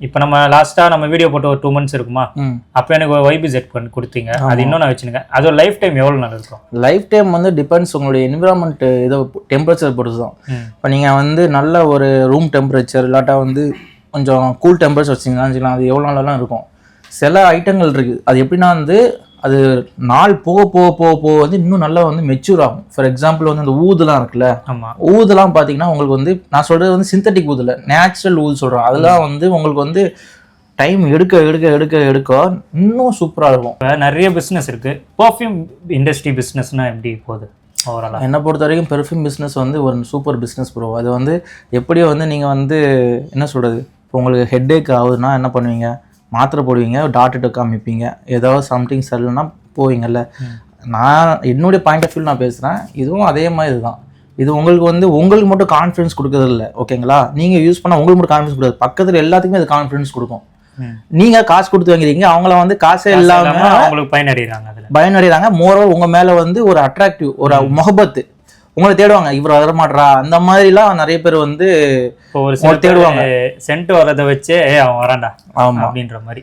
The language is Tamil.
இப்போ நம்ம லாஸ்ட்டாக நம்ம வீடியோ போட்டு ஒரு 2 months இருக்குமா, அப்போ எனக்கு ஒரு YB செட் பண்ணி கொடுத்தீங்க. அது இன்னும் நான் வச்சுருக்கேன். அது ஒரு லைஃப் டைம் எவ்வளோ நாள் இருக்கும்? லைஃப் டைம் வந்து டிபெண்ட்ஸ் உங்களுடைய என்விரான்மெண்ட் இதோ டெம்பரேச்சர் பொறுத்து தான். இப்போ நீங்கள் வந்து நல்ல ஒரு ரூம் டெம்பரேச்சர் இல்லாட்டா வந்து கொஞ்சம் கூல் டெம்பரேச்சர் வச்சிங்கன்னா அது எவ்வளோ நாளெல்லாம் இருக்கும். சில ஐட்டங்கள் இருக்குது, அது எப்படின்னா வந்து அது நாள் போக போக போக போக வந்து இன்னும் நல்லா வந்து மெச்சூர் ஆகும். ஃபார் எக்ஸாம்பிள் வந்து அந்த ஊதுலாம் இருக்குல்ல, ஊதுலாம் பார்த்தீங்கன்னா உங்களுக்கு வந்து நான் சொல்கிறது வந்து சிந்தட்டிக் ஊதில் நேச்சுரல் ஊது சொல்கிறேன். அதெல்லாம் வந்து உங்களுக்கு வந்து டைம் எடுக்க எடுக்க எடுக்க எடுக்க இன்னும் சூப்பராக இருக்கும். நிறைய பிஸ்னஸ் இருக்குது. பர்ஃப்யூம் இண்டஸ்ட்ரி பிஸ்னஸ்னால் எப்படி போகுது ஓவராலாக? என்னை பொறுத்த வரைக்கும் பெர்ஃப்யூம் பிஸ்னஸ் வந்து ஒரு சூப்பர் பிஸ்னஸ் ப்ரோ. அது வந்து எப்படியோ வந்து நீங்கள் வந்து என்ன சொல்கிறது, இப்போ உங்களுக்கு ஹெட்டேக் ஆகுதுன்னா என்ன பண்ணுவீங்க, மாத்திரை போடுவீங்க, டாக்டர்கிட்ட காமிப்பீங்க, ஏதாவது சம்திங் சரியில்லைன்னா போவீங்கல்ல. நான் என்னுடைய பாயிண்ட் ஆஃப் வியூ நான் பேசுகிறேன், இதுவும் அதே மாதிரி தான். இது உங்களுக்கு வந்து உங்களுக்கு மட்டும் கான்ஃபிடன்ஸ் கொடுக்குறது இல்லை, ஓகேங்களா? நீங்கள் யூஸ் பண்ணால் உங்களுக்கு மட்டும் கான்ஃபிடன்ஸ் கொடுக்குறது, பக்கத்தில் எல்லாத்துக்குமே அது கான்ஃபிடன்ஸ் கொடுக்கும். நீங்கள் காசு கொடுத்து வாங்கிறீங்க, அவங்கள வந்து காசே இல்லாமல் அவங்களுக்கு பயனடைகிறாங்க. மோரோவர் உங்கள் மேலே வந்து ஒரு அட்ராக்டிவ் ஒரு முகபத்து உங்களை தேடுவாங்க. இவர் வரமாட்றா அந்த மாதிரிலாம் நிறைய பேர் வந்து தேடுவாங்க. சென்ட் வரதை வச்சே அவன் வரான்டா அப்படின்ற மாதிரி.